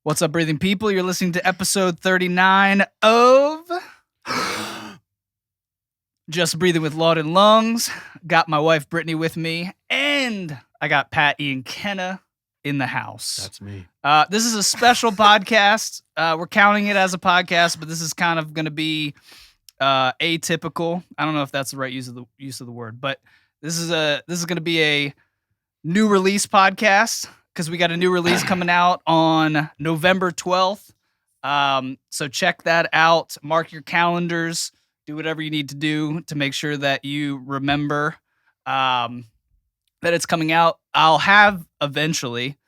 What's up, breathing people? You're listening to episode 39 of Just Breathing with Laud Lungs. Got my wife Brittany with me, and I got Pat Ian Kenna in the house. That's me. This is a special podcast. We're counting it as a podcast, but this is kind of going to be atypical. I don't know if that's the right use of the word, but this is going to be a new release podcast because we got a new release coming out on November 12th. So check that out. Mark your calendars. Do whatever you need to do to make sure that you remember that it's coming out. I'll have eventually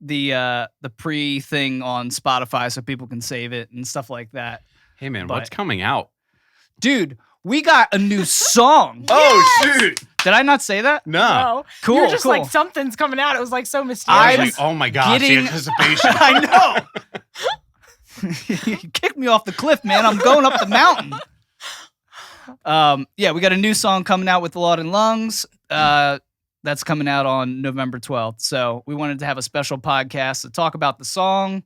the pre thing on Spotify so people can save it and stuff like that. Hey man, what's coming out? Dude, we got a new song. Oh shoot! Did I not say that? No. Cool. You were just cool. like, something's coming out. It was like so I mysterious. was like, oh my gosh, the anticipation. I know. You kicked me off the cliff, man. I'm going up the mountain. Yeah, we got a new song coming out with Laud Lungs. That's coming out on November 12th. So we wanted to have a special podcast to talk about the song,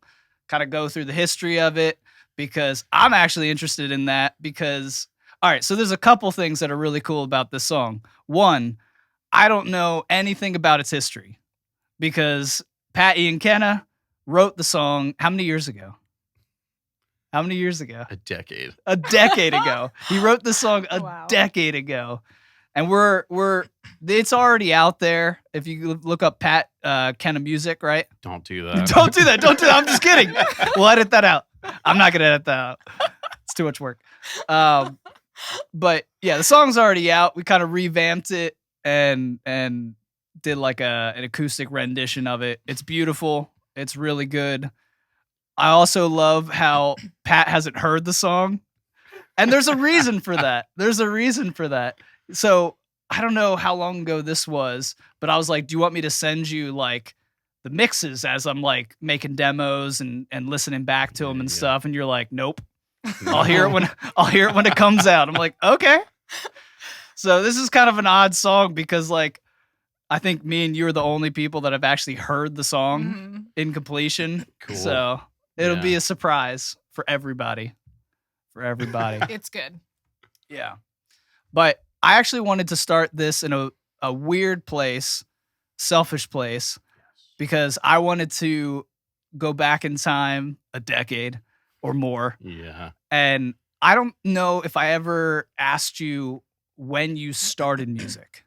kind of go through the history of it, because I'm actually interested in that because, all right, so there's a couple things that are really cool about this song. One, I don't know anything about its history because Pat Ian Kenna wrote the song how many years ago? How many years ago? A decade. A decade ago. He wrote the song a decade ago. And it's already out there. If you look up Pat Kenna music, right? Don't do that. Don't do that. Don't do that. I'm just kidding. We'll edit that out. I'm not going to edit that out. It's too much work. But yeah, the song's already out. We kind of revamped it and did like an acoustic rendition of it. It's beautiful. It's really good. I also love how Pat hasn't heard the song. And there's a reason for that. So I don't know how long ago this was, but I was like, do you want me to send you like the mixes as I'm like making demos and listening back to them and stuff? And you're like, nope. I'll hear it when it comes out. I'm like, okay. So this is kind of an odd song because like I think me and you are the only people that have actually heard the song in completion. Cool. So it'll be a surprise for everybody. It's good. Yeah. But I actually wanted to start this in a weird place, selfish place, because I wanted to go back in time a decade or more. Yeah. And I don't know if I ever asked you when you started music.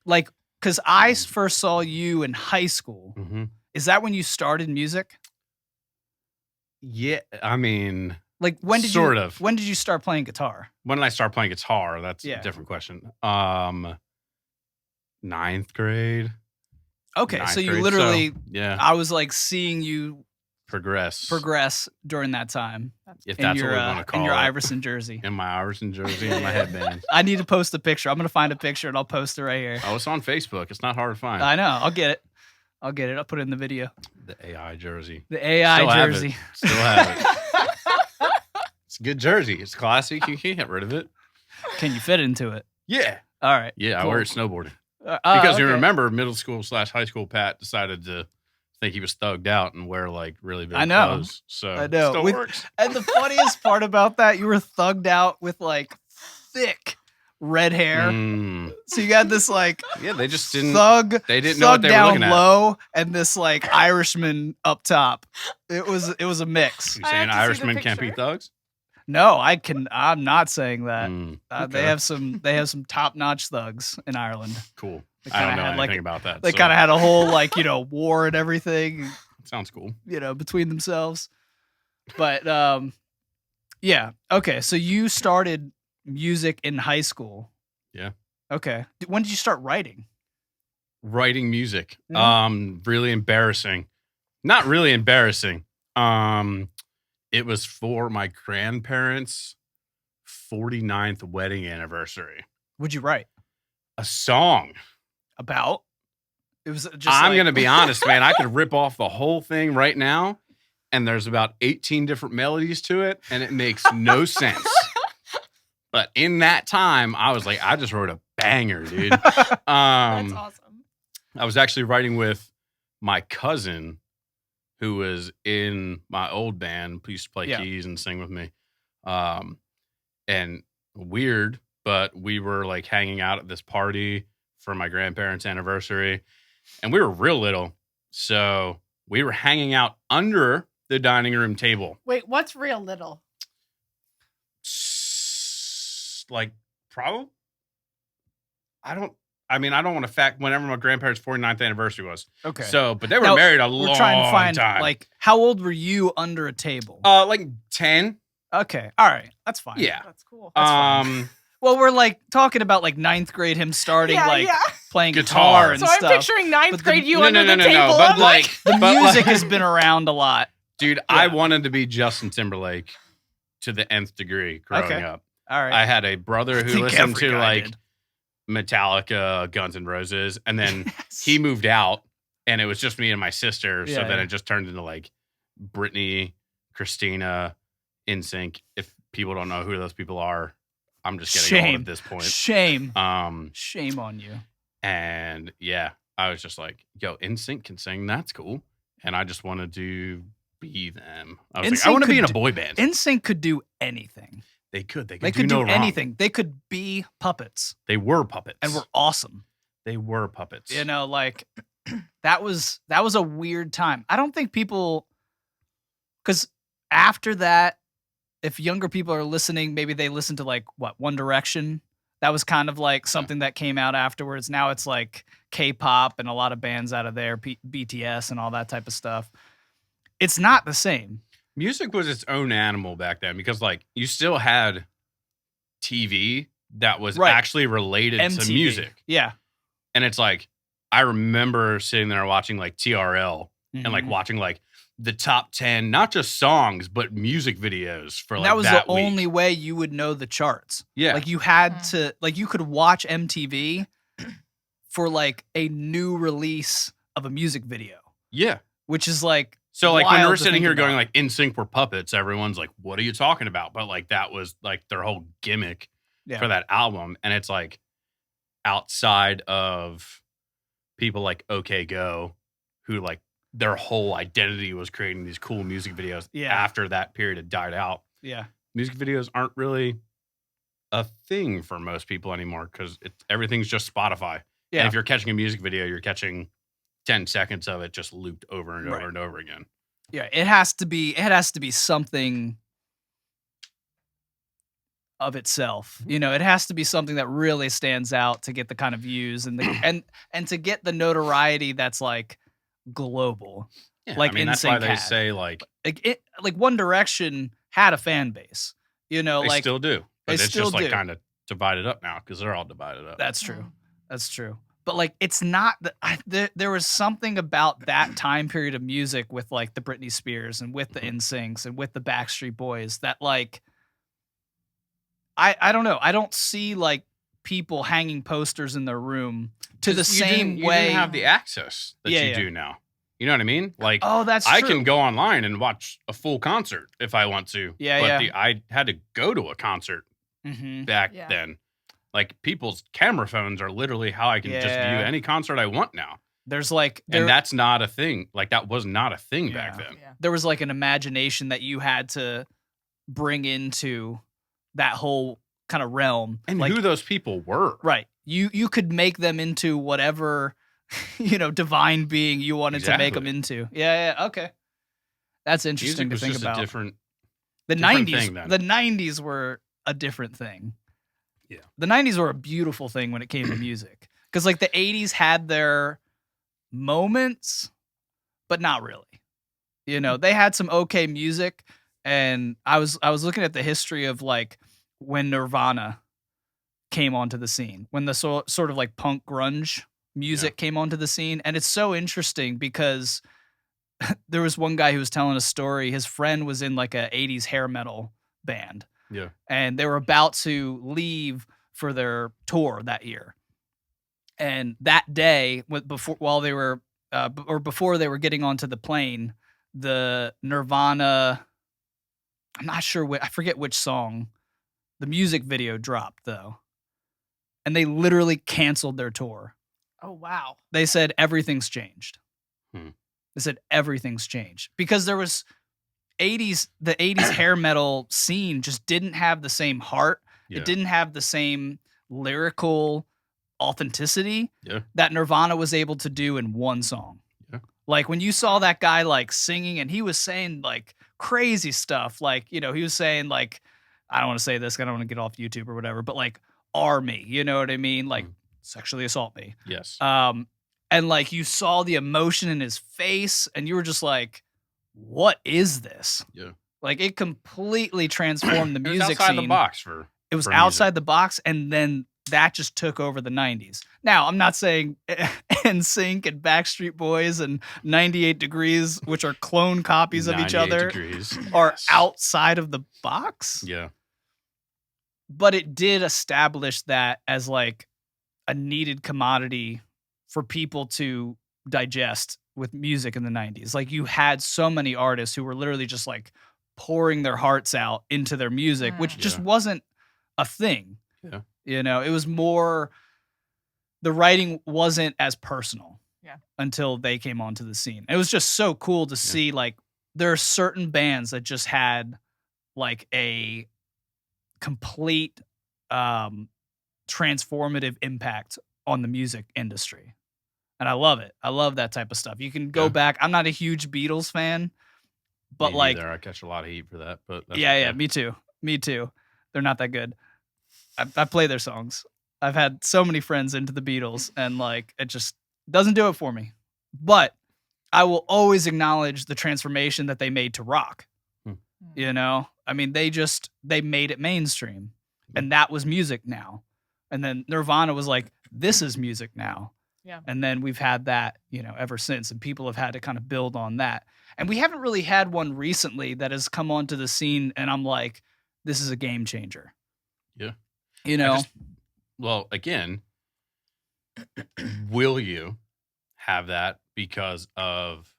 Like, because I first saw you in high school. Mm-hmm. Is that when you started music? Yeah, I mean, like when did you start playing guitar? When did I start playing guitar? That's a different question. 9th grade. Okay, so you grade, literally, yeah. I was like seeing you progress during that time. If that's what we want to call it. In your Iverson jersey. In my Iverson jersey and my headband. I need to post a picture. I'm going to find a picture and I'll post it right here. Oh, it's on Facebook. It's not hard to find. I know. I'll get it. I'll put it in the video. The AI jersey. The AI jersey. Still have it. It's a good jersey. It's classic. You can't get rid of it. Can you fit into it? Yeah. All right. Yeah, cool. I wear it snowboarding. Because you okay. remember middle school / high school, Pat decided to think he was thugged out and wear like really big I know. clothes. So I know. It still works. And the funniest part about that, you were thugged out with like thick red hair. So you got this like they just didn't they didn't know what they were down looking at. low and this like Irishman up top. It was a mix. You saying Irishmen can't be thugs? No, I'm not saying that. Okay. They have some top-notch thugs in Ireland. Cool. I don't know anything about that. They kind of had a whole like, war and everything. Sounds cool. Between themselves. But yeah. Okay, so you started music in high school. Yeah. Okay. When did you start writing? Writing music. Really embarrassing. Not really embarrassing. It was for my grandparents' 49th wedding anniversary. What'd you write? A song. About? It was just I'm going to be honest, man. I could rip off the whole thing right now, and there's about 18 different melodies to it, and it makes no sense. But in that time, I was like, I just wrote a banger, dude. That's awesome. I was actually writing with my cousin who was in my old band, used to play Yeah. keys and sing with me. And weird, but we were like hanging out at this party for my grandparents' anniversary, and we were real little. So we were hanging out under the dining room table. Wait, what's real little? Like, probably. I don't want to fact whenever my grandparents' 49th anniversary was. Okay. So, but they were Now, married a we're long trying to find time. like how old were you under a table? Like 10. Okay. All right. That's fine. Yeah. That's cool. That's fine. Well, we're like talking about like 9th grade, him starting playing guitar and so stuff. I'm picturing 9th But grade you no, under no, the no, table. no, but I'm like the but music like- has been around a lot. Dude, I wanted to be Justin Timberlake to the nth degree growing up. All right. I had a brother I who think listened every to guy like did. Metallica, Guns N' Roses, and then Yes. he moved out, and it was just me and my sister. So Yeah, then yeah. it just turned into like Brittany, Christina, NSYNC. If people don't know who those people are, I'm just getting old Shame. at this point. Shame. Um, Shame on you. and yeah, I was just like, "Yo, NSYNC can sing. That's cool." And I just wanted to be them. I was like, I NSYNC want to be in a could boy band. NSYNC could do anything. They could They could no do wrong. anything. They could be puppets They were puppets, and were awesome. they were puppets. You know, like that was a weird time. I don't think people, because after that, if younger people are listening, maybe they listen to like One Direction. That was kind of like something that came out afterwards. Now it's like K-pop and a lot of bands out of there, BTS and all that type of stuff. It's not the same. Music was its own animal back then because, like, you still had TV that was Right. actually related MTV. to music. Yeah. And it's like, I remember sitting there watching like TRL and like Mhm. watching like the top 10, not just songs, but music videos for And like that was that the week. only way you would know the charts. Yeah. Like you had to, like you could watch MTV for like a new release of a music video, Yeah. which is like, So like when wild we're to sitting think here about. going like NSYNC were puppets, everyone's like, what are you talking about? But like that was like their whole gimmick yeah. for that album. And it's like outside of people like OK Go, who like their whole identity was creating these cool music videos Yeah. after that period had died out. Yeah. Music videos aren't really a thing for most people anymore because everything's just Spotify. Yeah. And if you're catching a music video, you're catching 10 seconds of it just looped over and over Right. and over again. Yeah. It has to be something of itself. You know, it has to be something that really stands out to get the kind of views and the and to get the notoriety that's like global. Yeah, Like I mean, that's why NSYNC they had. say like Like One Direction had a fan base. You know, they like still do, but they it's still just like do. kind of divided up now because they're all divided up. That's true. That's true. But like, it's not that there was something about that time period of music with like the Britney Spears and with the NSYNCs and with the Backstreet Boys that like, I don't know. I don't see like people hanging posters in their room to the 'Cause you same didn't way. have the access that Yeah, you yeah. do now. You know what I mean? Like, Oh, that's I true. can go online and watch a full concert if I want to. Yeah, but yeah. I had to go to a concert Mhm. back Yeah. then. Like people's camera phones are literally how I can just view Yeah. any concert I want now. There's like And that's not a thing. Like that was not a thing back Yeah. then. Yeah. there was like an imagination that you had to bring into that whole kind of realm. And like, who those people were. right. You could make them into whatever, divine being you wanted to make them Exactly. into. Yeah, okay. That's interesting Music was to think just about. a different The different 90s thing then. the 90s were a different thing. Yeah. The 90s were a beautiful thing when it came to music. Cuz like the 80s had their moments, but not really. They had some okay music, and I was looking at the history of like when Nirvana came onto the scene, when the sort of like punk grunge music came onto the scene, and it's so interesting because there was one guy who was telling a story. His friend was in like a 80s hair metal band. Yeah. And they were about to leave for their tour that year. And that day, before they were getting onto the plane, the Nirvana, I'm not sure I forget which song, the music video dropped though. And they literally canceled their tour. Oh wow. They said everything's changed. Hmm. They said everything's changed because there was the 80s hair metal scene just didn't have the same heart. Yeah. It didn't have the same lyrical authenticity Yeah. that Nirvana was able to do in one song. Yeah. Like when you saw that guy like singing and he was saying like crazy stuff, like, you know, he was saying like, I don't want to say this, I don't want to get off YouTube or whatever, but like army, you know what I mean? Like sexually assault me. Yes. And like you saw the emotion in his face and you were just like, what is this? Yeah. Like it completely transformed the music it was outside scene. the box for It was for outside music. the box, and then that just took over the 90s. Now, I'm not saying NSYNC and Backstreet Boys and 98 Degrees, which are clone copies of each 98 other, degrees. are Yes. outside of the box. Yeah. But it did establish that as like a needed commodity for people to digest with music in the 90s. Like you had so many artists who were literally just like pouring their hearts out into their music, which just Yeah. wasn't a thing. Yeah. You know, it was more, the writing wasn't as personal until they came onto the scene. It was just so cool to see, like, there are certain bands that just had like a complete transformative impact on the music industry. And I love it. I love that type of stuff. You can go Yeah. back. I'm not a huge Beatles fan, but Me like, neither. I catch a lot of heat for that, but that's yeah, okay. yeah, me too. They're not that good. I play their songs. I've had so many friends into the Beatles, and like it just doesn't do it for me. But I will always acknowledge the transformation that they made to rock. You know, I mean, they made it mainstream, and that was music now. And then Nirvana was like, this is music now. Yeah. And then we've had that, you know, ever since, and people have had to kind of build on that. And we haven't really had one recently that has come onto the scene, and I'm like, this is a game changer. Yeah. You know, Well, again, will you have that because of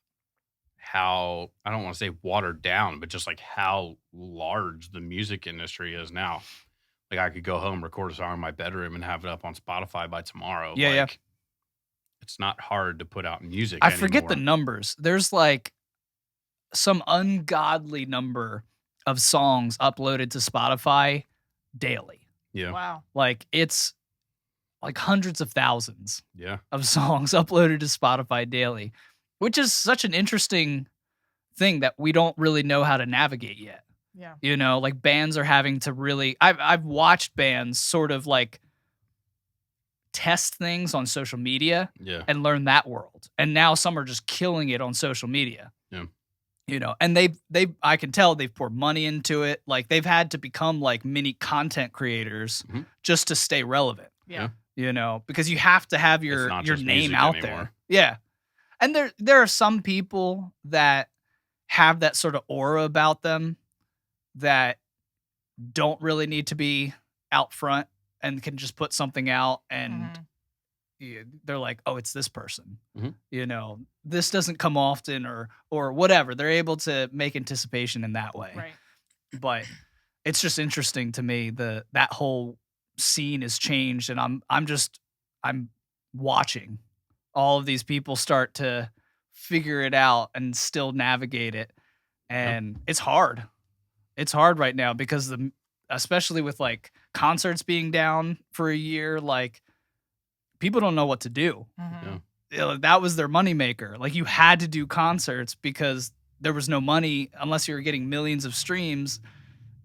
how, I don't want to say watered down, but just like how large the music industry is now? Like I could go home, record a song in my bedroom and have it up on Spotify by tomorrow. Yeah, yeah. It's not hard to put out music I forget the anymore. numbers. There's like some ungodly number of songs uploaded to Spotify daily. Yeah. Wow. Like it's like hundreds of thousands Yeah. of songs uploaded to Spotify daily, which is such an interesting thing that we don't really know how to navigate yet. Yeah. You know, like bands are having to really, I've watched bands sort of like test things on social media Yeah. and learn that world. And now some are just killing it on social media. Yeah. You know, and I can tell they've poured money into it. Like they've had to become like mini content creators Mhm. just to stay relevant. Yeah. You know, because you have to have It's your not just name music out anymore. there. Yeah. And there are some people that have that sort of aura about them that don't really need to be out front and can just put something out and they're like, oh, it's this person. Mhm. You know, this doesn't come often or whatever. They're able to make anticipation in that way. Right. But it's just interesting to me that whole scene has changed, and I'm watching all of these people start to figure it out and still navigate it. And it's hard. It's hard right now because especially with like concerts being down for a year, like people don't know what to do. Mhm. You know, that was their moneymaker. Like you had to do concerts because there was no money unless you were getting millions of streams.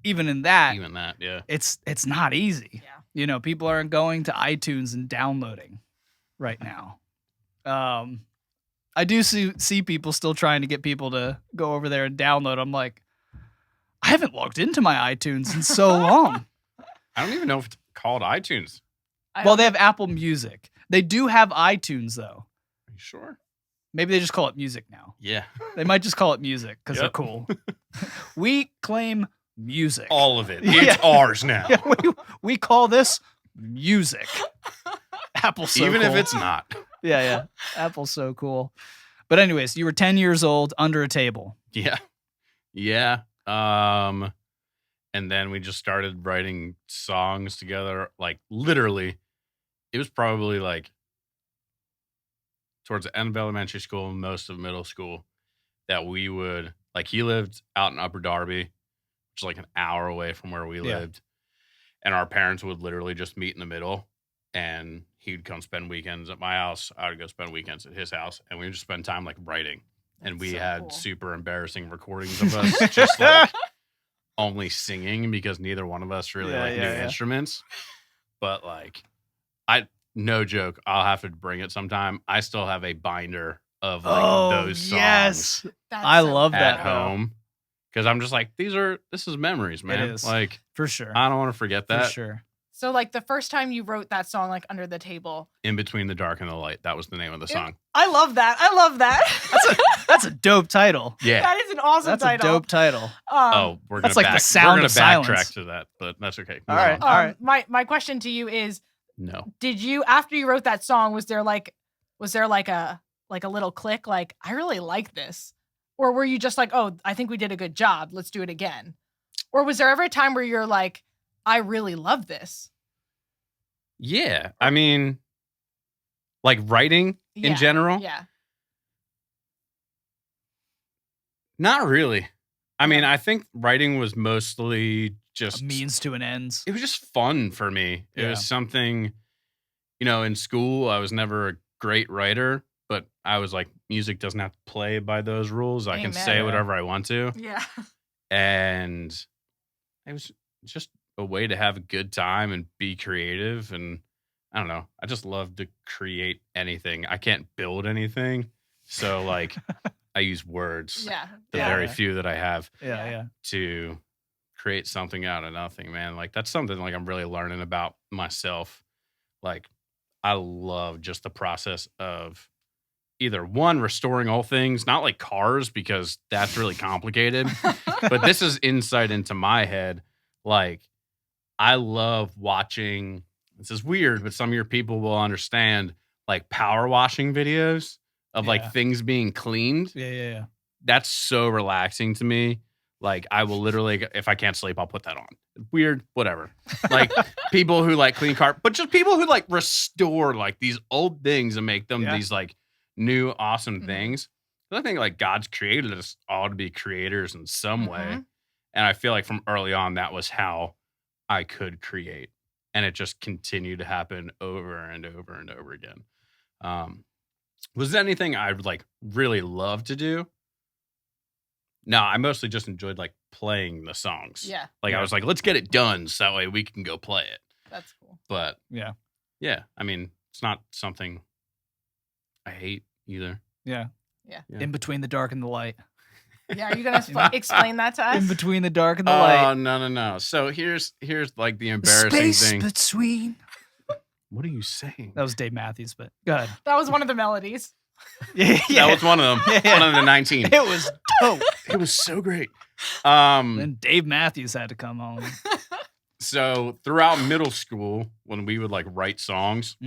Even in that, Yeah. it's not easy. Yeah. You know, people aren't going to iTunes and downloading right now. I do see people still trying to get people to go over there and download. I'm like, I haven't logged into my iTunes in so long. I don't even know if it's called iTunes. Well, they have Apple Music. They do have iTunes though. Are you sure? Maybe they just call it music now. Yeah. They might just call it music because they're Yep. cool. We claim music. All of it. Yeah. It's ours now. Yeah, we call this music. Apple's so Even cool. if it's not. Yeah. Apple's so cool. But anyways, you were 10 years old under a table. Yeah. Yeah. And then we just started writing songs together. Like literally, it was probably like towards the end of elementary school and most of middle school that we would, like, he lived out in Upper Darby, which is like an hour away from where we lived. And our parents would literally just meet in the middle, and he'd come spend weekends at my house. I would go spend weekends at his house, and we would just spend time like writing. And we had super embarrassing recordings of us just like only singing because neither one of us really knew instruments. But like, no joke, I'll have to bring it sometime. I still have a binder of like those songs. Yes, I love that at home. Because I'm just like, this is memories, man. It is. Like, for sure. I don't want to forget that. For sure. So, like, the first time you wrote that song, like, Under the Table. In Between the Dark and the Light. That was the name of the song. I love that. I love that. That's a dope title. Yeah. That is an awesome title. That's a dope title. We're that's gonna like the sound of silence. backtrack to that, but that's okay. All right. All right. My question to you is, no. Did you, after you wrote that song, was there like a little click, like, I really like this? Or were you just like, oh, I think we did a good job, let's do it again? Or was there ever a time where you're like, I really love this? Yeah. I mean, like writing in general? Yeah. Not really. I mean, I think writing was mostly just a means to an end. It was just fun for me. It was something, in school, I was never a great writer, but I was like, music doesn't have to play by those rules. I can say whatever I want to. Yeah. And it was just a way to have a good time and be creative. And I don't know. I just love to create anything. I can't build anything. So like I use words. Yeah. The very few that I have. Yeah. To create something out of nothing, man. Like that's something like I'm really learning about myself. Like I love just the process of either one, restoring all things, not like cars because that's really complicated, but this is insight into my head. Like I love watching, this is weird, but some of your people will understand like power washing videos of like things being cleaned. Yeah. That's so relaxing to me. Like I will literally, if I can't sleep, I'll put that on. Weird, whatever. Like people who like clean car, but just people who like restore like these old things and make them these like new awesome things. I think like God's created us all to be creators in some way. And I feel like from early on, that was how I could create. And it just continued to happen over and over and over again. Was there anything I would like really love to do? No, I mostly just enjoyed like playing the songs. Yeah. Like I was like, let's get it done so that way we can go play it. That's cool. But yeah. I mean, it's not something I hate either. Yeah. In between the dark and the light. Yeah, are you gonna explain that to us? In between the dark and the light. Oh no. So here's like the embarrassing Space thing. Between. What are you saying? That was Dave Matthews, but go ahead. That was one of the melodies. Yeah. That was one of them. One of the 19. It was dope. It was so great. Then Dave Matthews had to come home. So throughout middle school, when we would like write songs,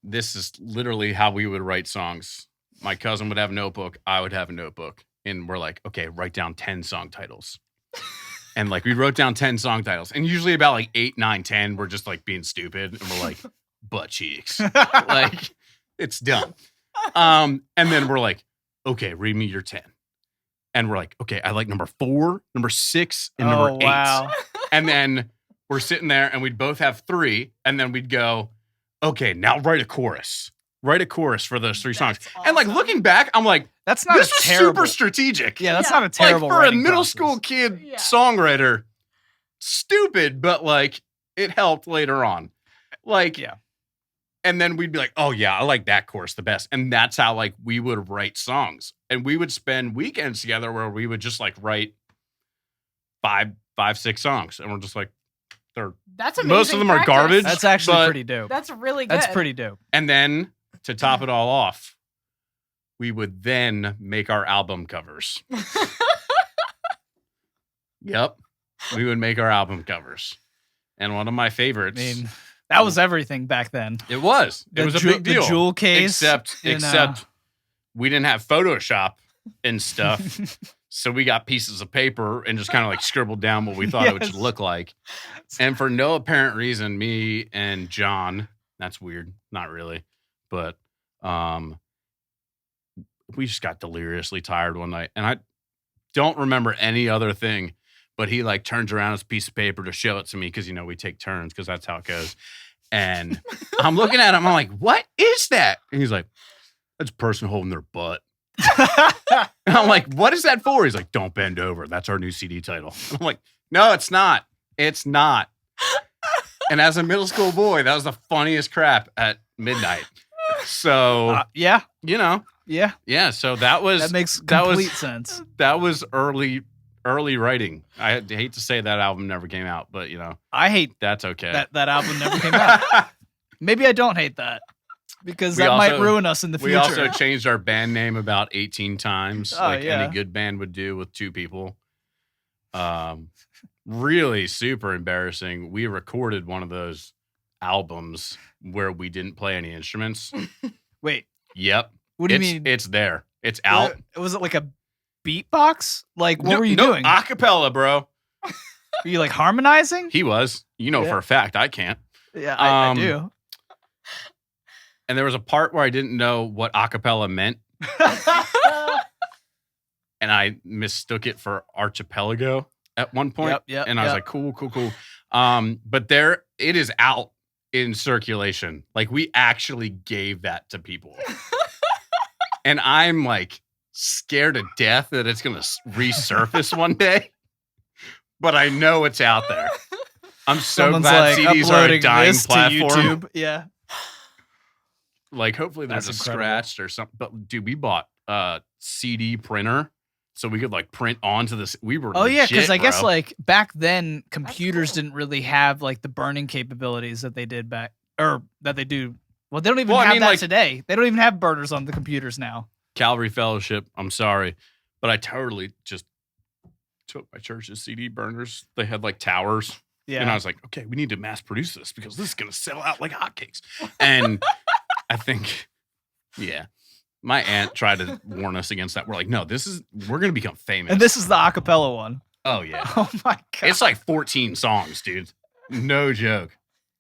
this is literally how we would write songs. My cousin would have a notebook. I would have a notebook. And we're like, okay, write down 10 song titles. And like, we wrote down 10 song titles. And usually about like 8, 9, 10, we're just like being stupid. And we're like, butt cheeks. Like, it's done. And then we're like, okay, read me your 10. And we're like, okay, I like number 4, number 6, and number 8. Wow. And then we're sitting there and we'd both have 3. And then we'd go, okay, now write a chorus. Write a chorus for those 3 songs. Awesome. And like looking back, I'm like, that's not this is terrible. super strategic. Yeah, that's not a terrible like for a writing middle process. school kid songwriter. Stupid, but like it helped later on. Like, and then we'd be like, oh yeah, I like that chorus the best. And that's how like we would write songs. And we would spend weekends together where we would just like write 5, 6 songs. And we're just like, that's amazing. Most of them are garbage. That's actually pretty dope. That's really good. That's pretty dope. And then to top it all off, we would then make our album covers. Yep. We would make our album covers. And one of my favorites. I mean, that was everything back then. It was. It was a big deal. The jewel case. Except we didn't have Photoshop and stuff. So we got pieces of paper and just kind of like scribbled down what we thought it should look like. And for no apparent reason, me and John, that's weird. Not really. But We just got deliriously tired one night, and I don't remember any other thing, but he like turns around his piece of paper to show it to me because we take turns because that's how it goes. And I'm looking at him, I'm like, what is that? And he's like, that's a person holding their butt. And I'm like, what is that for? He's like, don't bend over. That's our new CD title. And I'm like, no, it's not. It's not. And as a middle school boy, that was the funniest crap at midnight. So, yeah. Yeah. So that makes complete sense. That was early writing. I hate to say that album never came out, but I hate that's okay. That album never came out. Maybe I don't hate that because that might ruin us in the future. We also changed our band name about 18 times, any good band would do with two people. Really super embarrassing. We recorded one of those albums where we didn't play any instruments. Wait. Yep. What do you mean? It's there. It's out. Was it like a beatbox? Like, what were you doing? Acapella, bro. Were you like harmonizing? He was. For a fact. I can't. Yeah, I do. And there was a part where I didn't know what acapella meant. And I mistook it for archipelago at one point. Yep, and I was like, cool. But it is out in circulation. Like, we actually gave that to people. And I'm like scared to death that it's going to resurface one day. But I know it's out there. I'm so glad CDs are a dying platform. To YouTube. Yeah. Like, hopefully they're just scratched or something. But dude, we bought a CD printer so we could like print onto this. We were yeah, because I guess like back then computers didn't really have like the burning capabilities that they did that they do. Well, they don't even have that today. They don't even have burners on the computers now. Calvary Fellowship, I'm sorry, but I totally just took my church's CD burners. They had like towers. Yeah. And I was like, okay, we need to mass produce this because this is going to sell out like hotcakes. And I think, my aunt tried to warn us against that. We're like, no, we're going to become famous. And this is the acapella one. Oh, yeah. Oh, my God. It's like 14 songs, dude. No joke.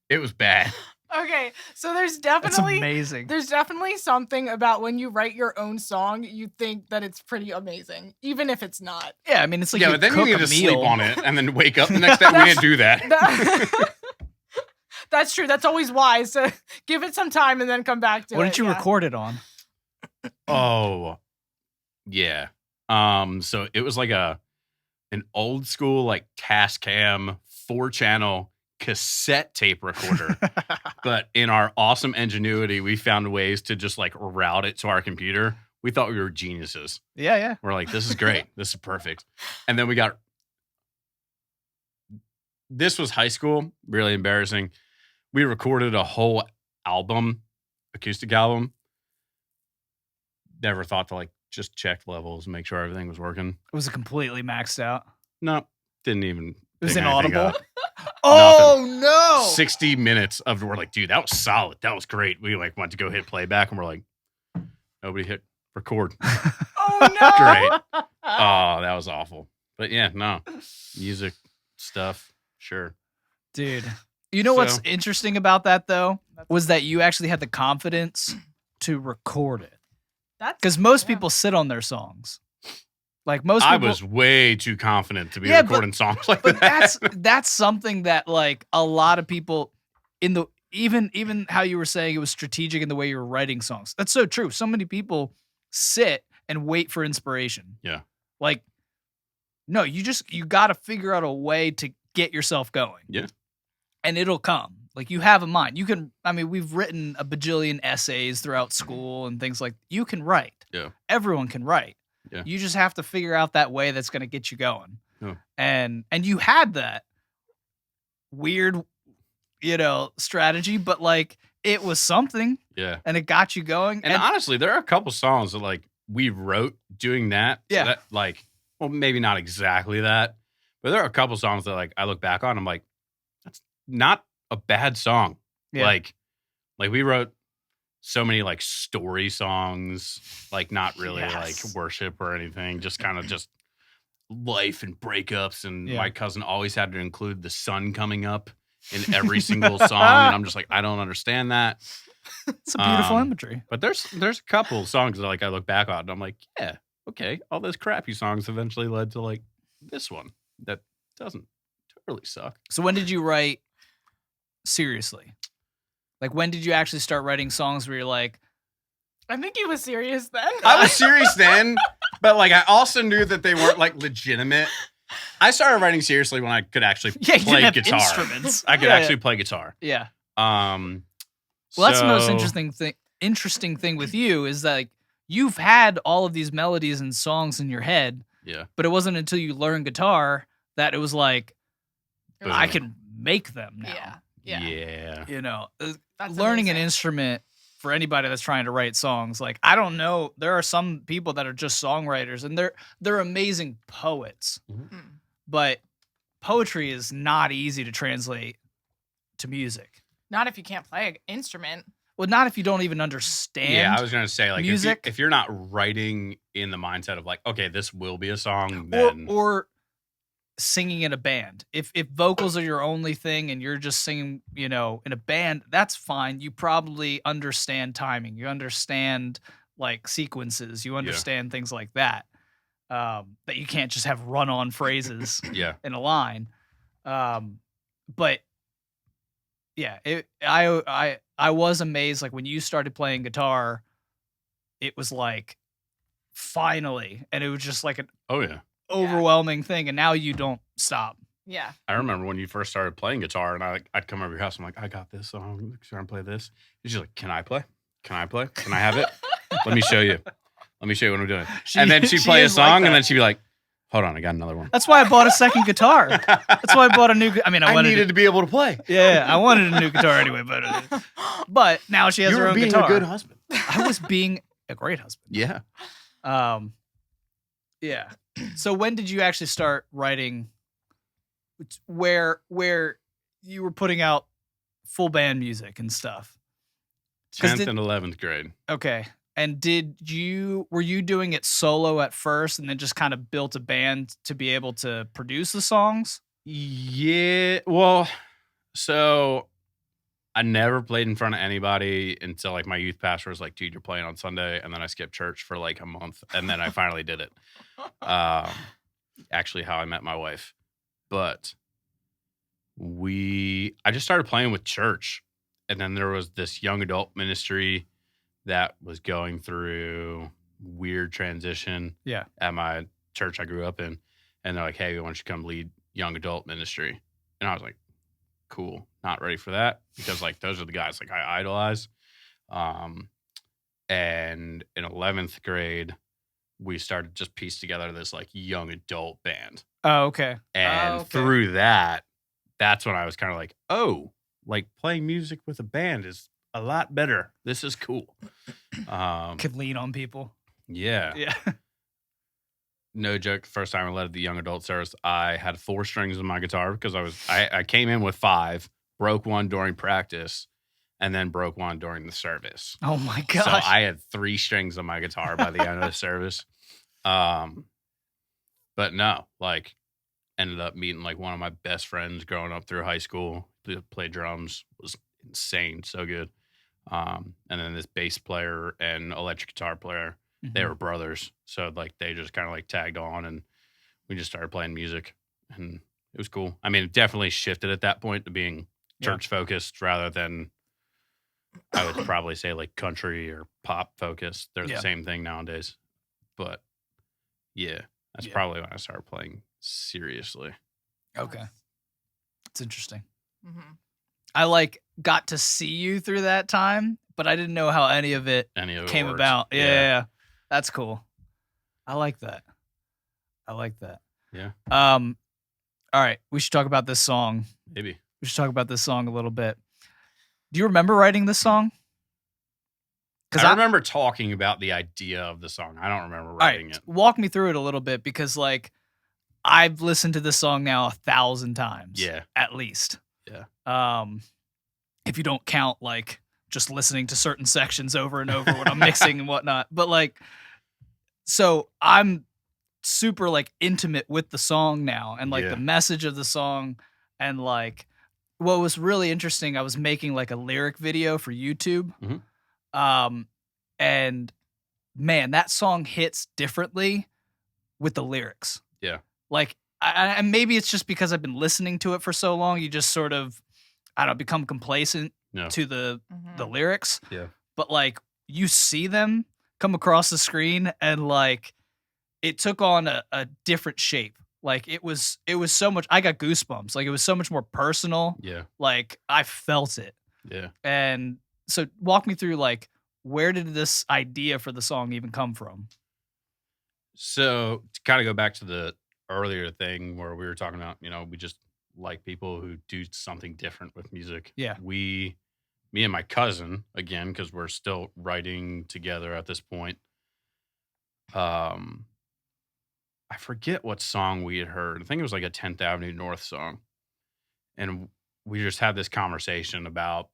It was bad. Okay, so there's That's amazing. There's definitely something about when you write your own song, you think that it's pretty amazing, even if it's not. Yeah, I mean, it's like but then you need to sleep on it and then wake up the next day. We didn't do that. That's true. That's always wise. So give it some time and then come back to it. What did you record it on? Oh, yeah. So it was like an old school like Tascam 4-channel cassette tape recorder. But in our awesome ingenuity, we found ways to just like route it to our computer. We thought we were geniuses. Yeah. We're like, this is great. This is perfect. And then this was high school, really embarrassing. We recorded a whole album, acoustic album. Never thought to like just check levels and make sure everything was working. Was it completely maxed out? No, didn't even. It was inaudible. Oh no! 60 minutes of we're like, dude, that was solid. That was great. We like went to go hit playback and we're like, nobody hit record. Oh no! Great. Oh, that was awful. But yeah, no. Music stuff, sure. Dude. You know what's interesting about that though? Was that you actually had the confidence to record it. Because most people sit on their songs. Like most people, I was way too confident to be recording songs like that. That's something that like a lot of people in the even how you were saying it was strategic in the way you were writing songs. That's so true. So many people sit and wait for inspiration. Yeah. Like, no, you got to figure out a way to get yourself going. Yeah. And it'll come. Like you have a mind. We've written a bajillion essays throughout school and things like you can write. Yeah. Everyone can write. Yeah. You just have to figure out that way that's going to get you going. Oh. And you had that weird, strategy, but like it was something. Yeah. And it got you going. And honestly, there are a couple songs that like we wrote doing that. Yeah. That, like, well, maybe not exactly that, but there are a couple songs that like I look back on, I'm like, that's not a bad song. Yeah. Like we wrote so many like story songs, like not really like worship or anything, just kind of just life and breakups. And my cousin always had to include the sun coming up in every single song, and I'm just like, I don't understand that. It's a beautiful imagery. But there's a couple of songs that like I look back on and I'm like, yeah, okay, all those crappy songs eventually led to like this one that doesn't totally suck. So when did you write seriously? Like when did you actually start writing songs where you're like, I think he was serious then. I was serious then, but like I also knew that they weren't like legitimate. I started writing seriously when I could actually yeah, you play didn't have guitar. instruments. I could actually play guitar. Yeah. Well, that's the most interesting thing with you is that like, you've had all of these melodies and songs in your head, Yeah. but it wasn't until you learned guitar that it was like, Boom. I can make them now. Yeah. You know, That's learning an amazing. instrument for anybody that's trying to write songs, like I don't know, there are some people that are just songwriters and they're amazing poets, Mm. but poetry is not easy to translate to music. Not if you can't play an instrument. Well, not if you don't even understand. Yeah, I was gonna say like music. if you're not writing in the mindset of like, okay, this will be a song, then or singing in a band. If vocals are your only thing and you're just singing, you know, in a band, that's fine. You probably understand timing. You understand like sequences. You understand things like that. That you can't just have run-on phrases yeah, in a line. But yeah, I was amazed. Like when you started playing guitar, it was like finally, and it was just like an oh yeah. overwhelming thing. And now you don't stop. Yeah. I remember when you first started playing guitar, and I'd come over your house. I'm like, I got this song. Should I play this? And she's like, Can I play? Can I play? Can I have it? Let me show you. Let me show you what I'm doing. And then she'd play a is like song, that. and then she'd be like, Hold on, I got another one. That's why I bought a second guitar. That's why I bought a new. I mean, I I wanted needed to be able to play. Yeah, I wanted a new guitar anyway, but now she has You her were own being guitar. a good husband. I was being a great husband. Yeah. Yeah. So when did you actually start writing? Where you were putting out full band music and stuff? 10th and 11th grade. Okay. And were you doing it solo at first and then just kind of built a band to be able to produce the songs? Yeah. Well, so I never played in front of anybody until like my youth pastor was like, dude, you're playing on Sunday. And then I skipped church for like a month. And then I finally did it. Actually how I met my wife. But I just started playing with church. And then there was this young adult ministry that was going through weird transition at my church I grew up in. And they're like, hey, why don't you come lead young adult ministry? And I was like, cool. Not ready for that because like those are the guys like I idolize. And in 11th grade, we started just piece together this like young adult band. Oh, okay. And through that's when I was kind of like, oh, like playing music with a band is a lot better. This is cool. Could lean on people. Yeah. Yeah. No joke. The first time I led the young adult service, I had 4 strings on my guitar because I came in with 5, broke one during practice, and then broke one during the service. Oh my gosh. So I had 3 strings on my guitar by the end of the service. But no, like ended up meeting like one of my best friends growing up through high school. Played drums, was insane, so good. And then this bass player and electric guitar player, they were brothers. So like they just kind of like tagged on and we just started playing music and it was cool. I mean, it definitely shifted at that point to being church focused rather than I would probably say like country or pop focused. They're the same thing nowadays. But yeah, that's probably when I started playing seriously. Okay. It's interesting. Mm-hmm. I like got to see you through that time, but I didn't know how any of it came works. about. Yeah. That's cool. I like that. Yeah. All right. We should talk about this song. Maybe. We should talk about this song a little bit. Do you remember writing this song? I remember talking about the idea of the song. I don't remember writing it. Walk me through it a little bit because like I've listened to this song now 1,000 times. Yeah. At least. Yeah. If you don't count like just listening to certain sections over and over when I'm mixing and whatnot. But like, so I'm super like intimate with the song now and like the message of the song and like what was really interesting, I was making like a lyric video for YouTube. Mhm. And man, that song hits differently with the lyrics. Yeah. Like, and maybe it's just because I've been listening to it for so long, you just sort of, I don't know, become complacent No. to the Mhm. lyrics. Yeah. But like, you see them come across the screen, and like, it took on a different shape. Like it was so much. I got goosebumps. Like it was so much more personal. Yeah. Like I felt it. Yeah. And so, walk me through like, where did this idea for the song even come from? So to kind of go back to the earlier thing where we were talking about, we just like people who do something different with music. Yeah. Me and my cousin, again, because we're still writing together at this point. I forget what song we had heard. I think it was like a 10th Avenue North song. And we just had this conversation about,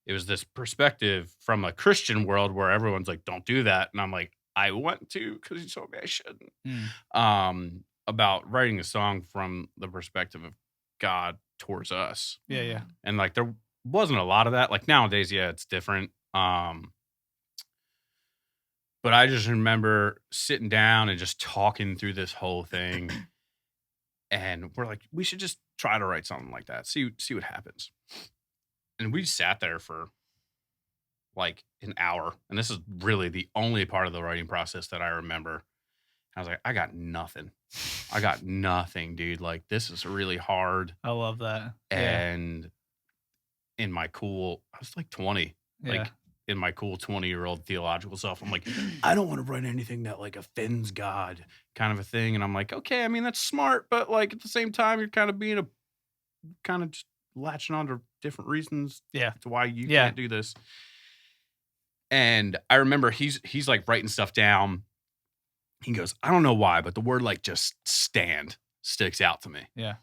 it was this perspective from a Christian world where everyone's like, don't do that. And I'm like, I want to because you told me I shouldn't. About writing a song from the perspective of God towards us. Yeah. And like there wasn't a lot of that. Like nowadays, yeah, it's different. But I just remember sitting down and just talking through this whole thing. And we're like, we should just try to write something like that. See what happens. And we sat there for like an hour. And this is really the only part of the writing process that I remember. I was like, I got nothing. I got nothing, dude. Like, this is really hard. I love that. And in my cool, I was like 20. Yeah. Like, in my cool 20-year-old theological self, I'm like, I don't want to write anything that like offends God, kind of a thing. And I'm like, okay, I mean, that's smart, but like at the same time, you're kind of being kind of just latching on to different reasons to why you can't do this. And I remember he's like writing stuff down. He goes, I don't know why, but the word like just stand sticks out to me. Yeah.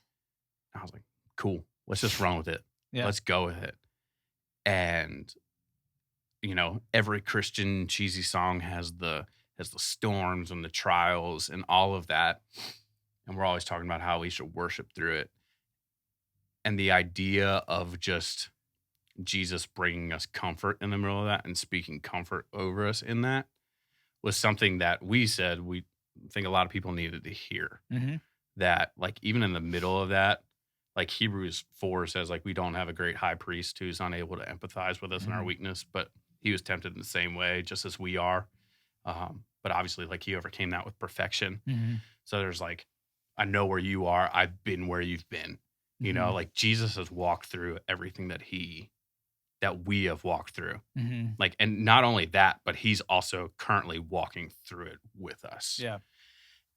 I was like, cool, let's just run with it. Yeah. Let's go with it. And every Christian cheesy song has the storms and the trials and all of that. And we're always talking about how we should worship through it. And the idea of just Jesus bringing us comfort in the middle of that and speaking comfort over us in that was something that we said we think a lot of people needed to hear. Mm-hmm. That like even in the middle of that, like Hebrews 4 says, like we don't have a great high priest who's unable to empathize with us in our weakness, but he was tempted in the same way, just as we are. But obviously, like he overcame that with perfection. Mm-hmm. So there's like, I know where you are. I've been where you've been. You know, like Jesus has walked through everything that we have walked through. Mm-hmm. Like, and not only that, but he's also currently walking through it with us. Yeah.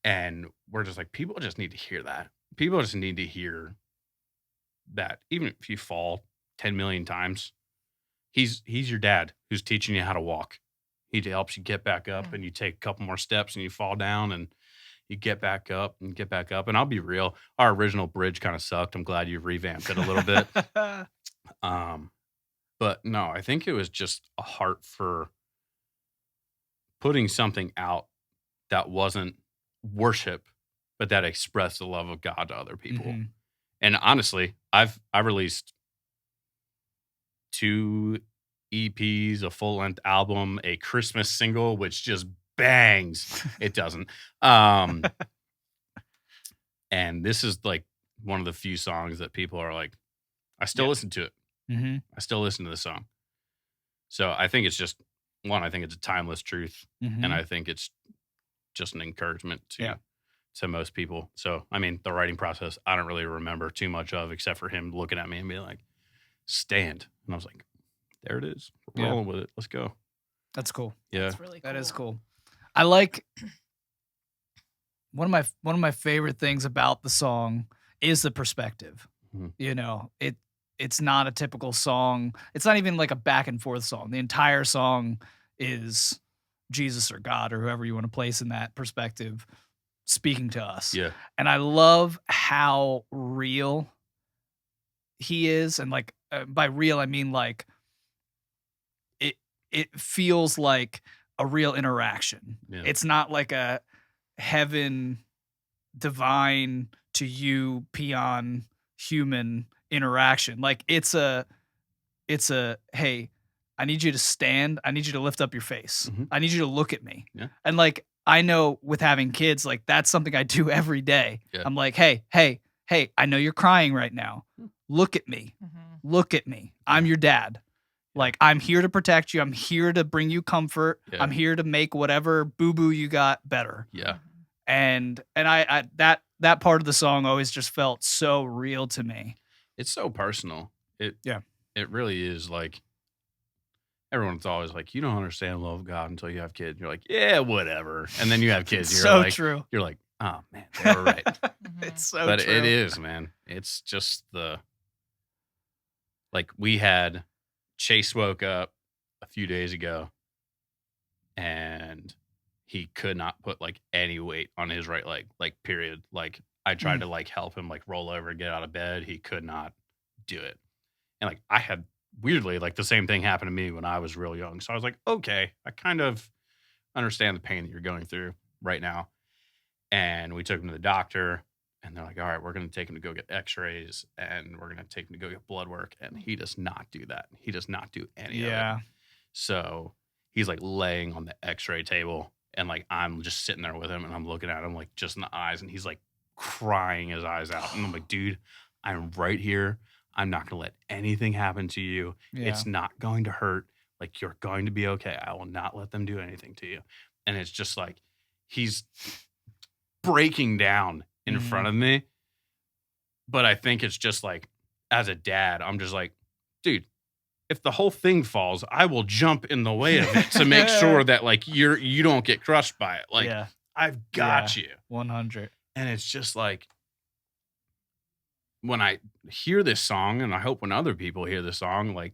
And we're just like, people just need to hear that. People just need to hear that even if you fall 10 million times, he's your dad who's teaching you how to walk. He helps you get back up and you take a couple more steps and you fall down and you get back up and get back up. And I'll be real, our original bridge kind of sucked. I'm glad you revamped it a little bit. But no, I think it was just a heart for putting something out that wasn't worship, but that expressed the love of God to other people. Mm-hmm. And honestly, I released 2 EPs, a full-length album, a Christmas single, which just bangs. It doesn't. And this is like one of the few songs that people are like, I still listen to it. Mm-hmm. I still listen to the song. So I think it's just I think it's a timeless truth. Mm-hmm. And I think it's just an encouragement to most people. So, I mean, the writing process, I don't really remember too much of, except for him looking at me and being like, stand. And I was like, there it is. We're rolling with it. Let's go. That's cool. Yeah. That's really cool. That is cool. I like one of my favorite things about the song is the perspective. Mm-hmm. You know, it's not a typical song. It's not even like a back and forth song. The entire song is Jesus or God or whoever you want to place in that perspective speaking to us. Yeah. And I love how real he is. And like by real, I mean like it feels like a real interaction. Yeah. It's not like a heaven divine to you peon human interaction. Like it's a hey, I need you to stand. I need you to lift up your face. Mhm. I need you to look at me. Yeah. And like I know with having kids, like that's something I do every day. Yeah. I'm like, hey, I know you're crying right now. Look at me. Look at me. I'm your dad. Like I'm here to protect you. I'm here to bring you comfort. Yeah. I'm here to make whatever boo-boo you got better. Yeah. And I that part of the song always just felt so real to me. It's so personal. It really is. Like everyone's always like, you don't understand the love of God until you have kids. You're like, yeah, whatever. And then you have kids. You're So like, true. You're like, oh man, they were right. It's so But true. it is, man. It's just like we had Chase woke up a few days ago and he could not put like any weight on his right leg, like period. Like I tried to like help him like roll over and get out of bed. He could not do it. And like I had weirdly like the same thing happened to me when I was real young. So I was like, okay, I kind of understand the pain that you're going through right now. And we took him to the doctor and they're like, all right, we're going to take him to go get x-rays and we're going to take him to go get blood work. And he does not do that. He does not do any of it. So he's like laying on the x-ray table and like, I'm just sitting there with him and I'm looking at him like just in the eyes and he's like crying his eyes out. And I'm like, dude, I'm right here. I'm not going to let anything happen to you. Yeah. It's not going to hurt. Like you're going to be okay. I will not let them do anything to you. And it's just like, he's breaking down in front of me. But I think it's just like, as a dad, I'm just like, dude, if the whole thing falls, I will jump in the way of it to make sure that like you don't get crushed by it. Like I've got you. 100. And it's just like, when I hear this song, and I hope when other people hear this song, like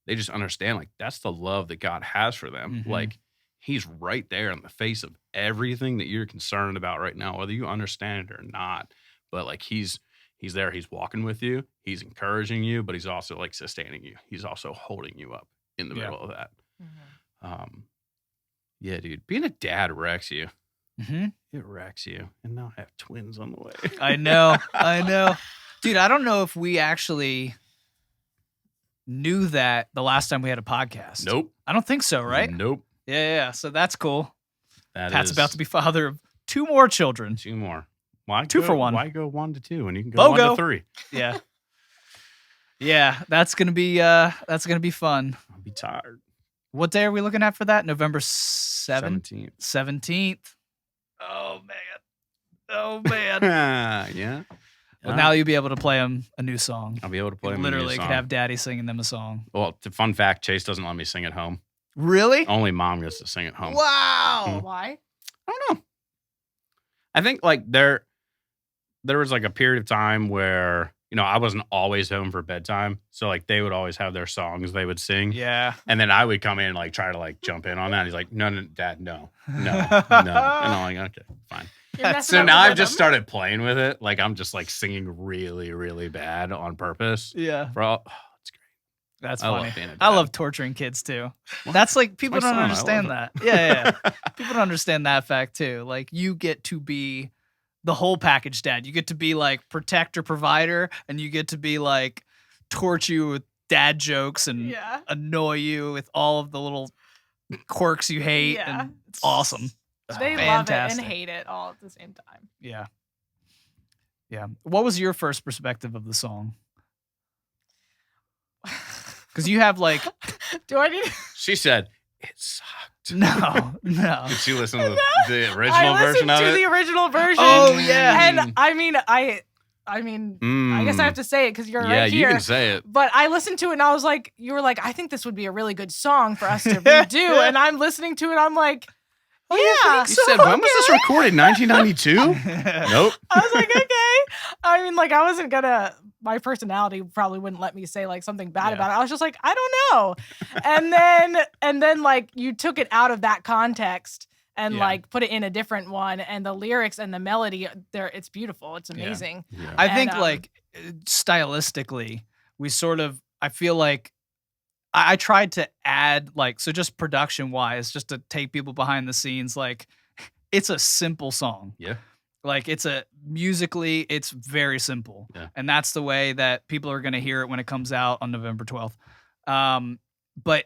they just understand, like that's the love that God has for them. Like he's right there in the face of everything that you're concerned about right now, whether you understand it or not. But like he's there, he's walking with you, he's encouraging you, but he's also like sustaining you. He's also holding you up in the middle of that. Yeah, dude, being a dad wrecks you. It wrecks you. And now I have twins on the way. I know. Dude, I don't know if we actually knew that the last time we had a podcast. Nope. I don't think so, right? Nope. Yeah. So that's cool. Pat's about to be father of 2 more children. 2 more. Why 2 for 1? Why go 1 to 2 when you can go 1 to 3? Yeah. Yeah, that's gonna be fun. I'll be tired. What day are we looking at for that? November 7th? 17th. 17th. Oh man. Yeah. Well, now you'll be able to play them a new song. I'll be able to play them Literally, a new song. could have Daddy singing them a song. Well, fun fact, Chase doesn't let me sing at home. Really? Only Mom gets to sing at home. Wow. Why? I don't know. I think like there was like a period of time where, you know, I wasn't always home for bedtime. So like they would always have their songs they would sing. Yeah. And then I would come in and like try to like jump in on that. And he's like, no, Dad, no. And I'm like, okay, fine. So now I've just started playing with it. Like I'm just like singing really, really bad on purpose. Yeah. It's great. That's I funny. love being a dad. I love torturing kids too. That's like people my don't son. I understand love that. Yeah. People don't understand that fact too. Like you get to be the whole package dad. You get to be like protector, provider, and you get to be like torture you with dad jokes and annoy you with all of the little quirks you hate. Yeah. And it's awesome. They Fantastic. love it and hate it all at the same time. Yeah. Yeah. What was your first perspective of the song? Because you have like, Do I need? She said, it sucked. no. Did she listen to the original version of I listened to it? the original version. Oh, yeah. And I mean, I guess I have to say it because you're right here. Yeah, you can say it. But I listened to it and I was like, you were like, I think this would be a really good song for us to redo. And I'm listening to it. I'm like, You said, when was this recorded? 1992? Nope. I was like, okay. I mean, like, I wasn't gonna. My personality probably wouldn't let me say like something bad about it. I was just like, I don't know. And then like you took it out of that context and like put it in a different one, and the lyrics and the melody, it's beautiful. It's amazing. Yeah. I think like stylistically, I feel like I tried to add like, so just production wise, just to take people behind the scenes, like it's a simple song. Yeah. Like musically, it's very simple. Yeah. And that's the way that people are going to hear it when it comes out on November 12th. But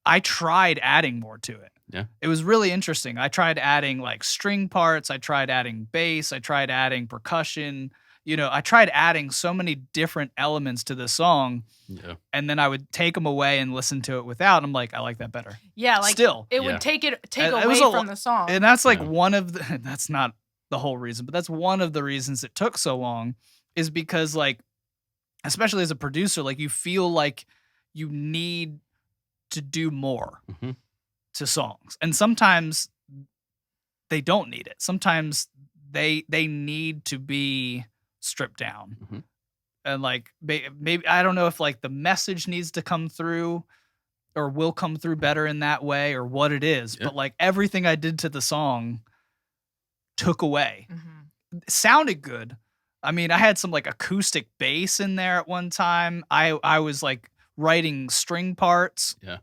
I tried adding more to it. Yeah. It was really interesting. I tried adding like string parts. I tried adding bass. I tried adding percussion. I tried adding so many different elements to the song. Yeah. And then I would take them away and listen to it without. And I'm like, I like that better. Yeah, like Still. it Yeah. would take It away was from the song. And that's like Yeah. one of the, that's not the whole reason, but that's one of the reasons it took so long, is because like, especially as a producer, like you feel like you need to do more Mhm. to songs. And sometimes they don't need it. Sometimes they need to be stripped down. Mhm. And like maybe I don't know if like the message needs to come through or will come through better in that way or what it is, Yeah. but like everything I did to the song took away. Mhm. It sounded good. I mean, I had some like acoustic bass in there at one time. I was like writing string parts. Yeah.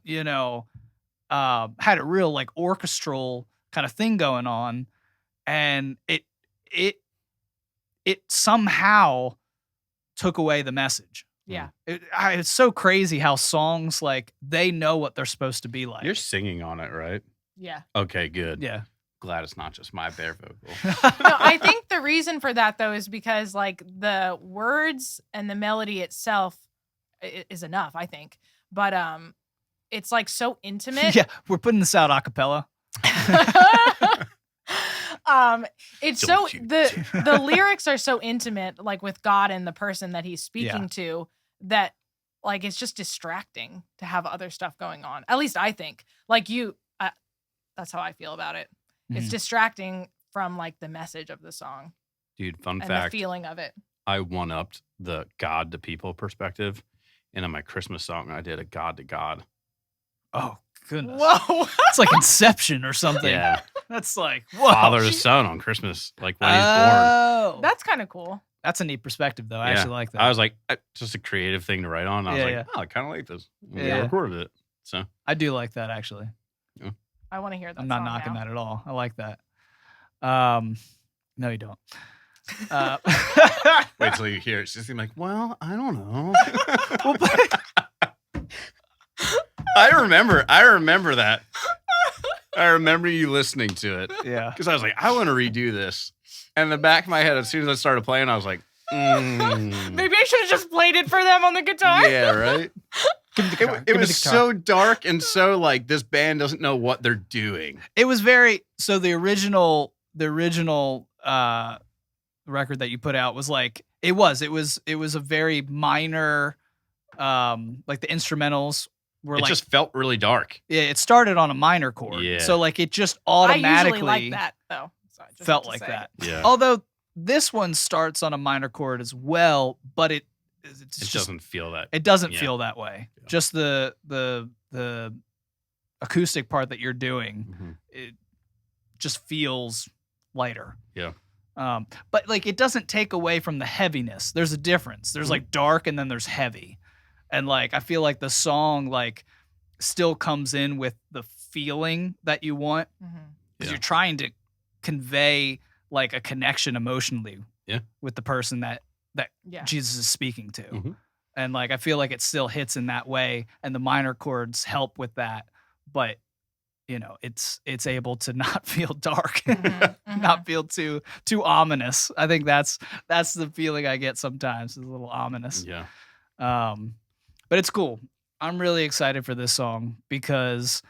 Had a real like orchestral kind of thing going on, and it somehow took away the message. Yeah. It's so crazy how songs like they know what they're supposed to be like. You're singing on it, right? Yeah. Okay, good. Yeah. Glad it's not just my bare vocal. No, I think the reason for that though is because like the words and the melody itself is enough, I think. But it's like so intimate. Yeah, we're putting this out a cappella. It's Don't so you the lyrics are so intimate, like with God and the person that he's speaking to, that like it's just distracting to have other stuff going on. At least I think. Like that's how I feel about it. It's Mhm. distracting from like the message of the song Dude, fun and fact. the feeling of it. I one-upped the God to people perspective. And on my Christmas song, I did a God to God. Oh goodness. Whoa. It's like Inception or something. Yeah. That's like whoa. Father to son on Christmas, like when he's born. Oh, That's kind of cool. that's a neat perspective though. I Yeah. actually like that. I was like, just a creative thing to write on. I was Yeah, like, yeah. oh, I kind of like this. We Yeah. recorded it. So I do like that actually. I want to hear that. I'm not song knocking now. that at all. I like that. No, you don't. wait till you hear it. It's just like, well, I don't know. Well, but- I remember that. I remember you listening to it yeah. because I was like, I want to redo this. And in the back of my head, as soon as I started playing, I was like, Maybe I should have just played it for them on the guitar. yeah, right. Give me the guitar. It Give me the was guitar. so dark and so like this band doesn't know what they're doing. It was very so the original record that you put out was like it was a very minor like the instrumentals were It like just felt really dark. yeah, it started on a minor chord. Yeah. So like it just I automatically usually like that though. So I just felt have like to say. that. Yeah. Although this one starts on a minor chord as well, but it's It just, doesn't feel that. it doesn't yeah. feel that way. Yeah. Just the acoustic part that you're doing, Mhm. it just feels lighter. Yeah. But like it doesn't take away from the heaviness. There's a difference. There's Mhm. like dark and then there's heavy. And like I feel like the song like still comes in with the feeling that you want Mhm. because Yeah. you're trying to convey like a connection emotionally Yeah. with the person that Yeah. Jesus is speaking to. Mhm. And like I feel like it still hits in that way and the minor chords help with that, but it's able to not feel dark, Mhm, mhm. not feel too ominous. I think that's the feeling I get sometimes, is a little ominous. Yeah. But it's cool. I'm really excited for this song because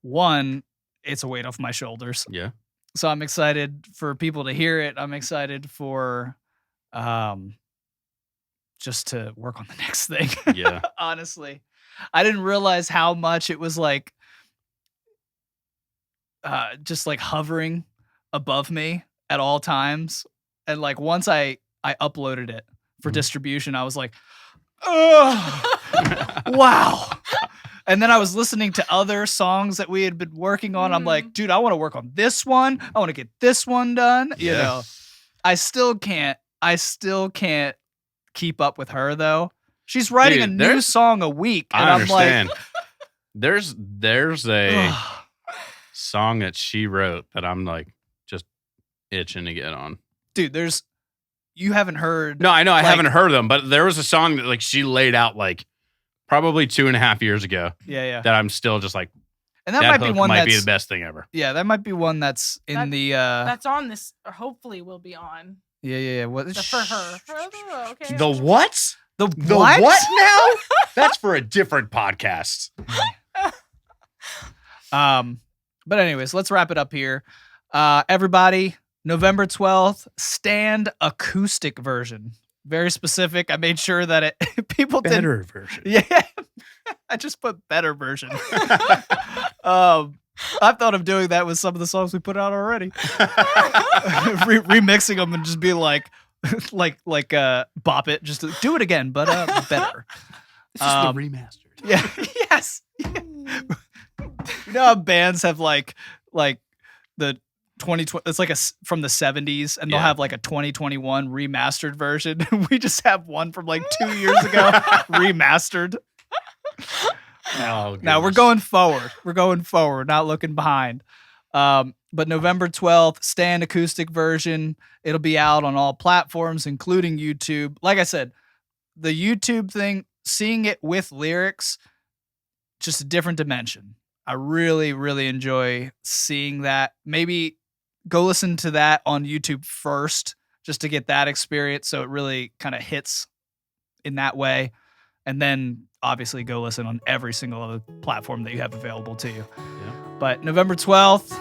one, it's a weight off my shoulders. Yeah. So I'm excited for people to hear it. I'm excited for just to work on the next thing. Yeah. Honestly, I didn't realize how much it was like just like hovering above me at all times. And like once I uploaded it for Mhm. distribution, I was like, oh, wow. And then I was listening to other songs that we had been working on. I'm like, dude, I want to work on this one. I want to get this one done. You Yeah. know, I still can't keep up with her though. She's writing Dude, a new there's- song a week. And I I'm understand. There's a like, song that she wrote that I'm like just itching to get on. dude, you haven't heard. No, I know I like- haven't heard them, but there was a song that like she laid out like probably 2.5 years ago Yeah. that I'm still just like, And that that might be hook one might that's be the best thing ever. Yeah, that might be one that's in That- the That's on this, or hopefully will be on. yeah. What The for her. Oh, okay. The what? The The what? what now? That's for a different podcast. But anyways, let's wrap it up here. Everybody, November 12th, Stand acoustic version. Very specific. I made sure that it people didn't. Better version. Yeah. I just put better version. I thought of doing that with some of the songs we put out already. Remixing them and just be like bop it, just to do it again, but better. This is the remastered. Yeah. Yes. You know how bands have like the 2020, it's like from the 70s, and they'll Yeah. have like a 2021 remastered version. We just have one from like 2 years ago remastered. Oh, Now we're goodness. going forward. We're going forward, not looking behind. But November 12th, Stand acoustic version. It'll be out on all platforms, including YouTube. Like I said, the YouTube thing, seeing it with lyrics, just a different dimension. I really, really enjoy seeing that. Maybe go listen to that on YouTube first, just to get that experience, so it really kind of hits in that way. And then obviously go listen on every single other platform that you have available to you. Yeah. But November 12th,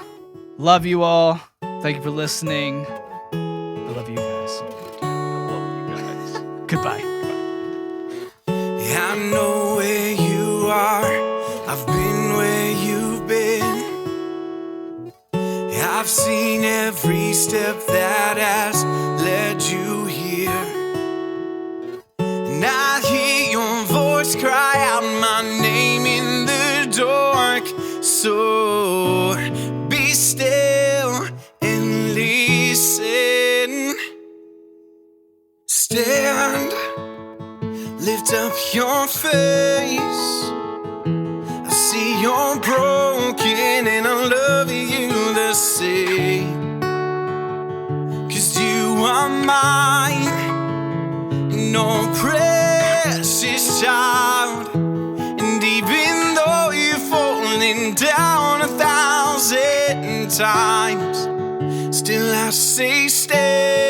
love you all. Thank you for listening. I love you guys. I love you guys. Goodbye. I know where you are. I've been where you've been. I've seen every step that has led you here. And I hear your voice cry out my name in the dark. So be still and listen. Stand, lift up your face. I see you're broken and I love you the same. 'Cause you are mine, no precious child. And even though you're falling down 1,000 times, still I say stay.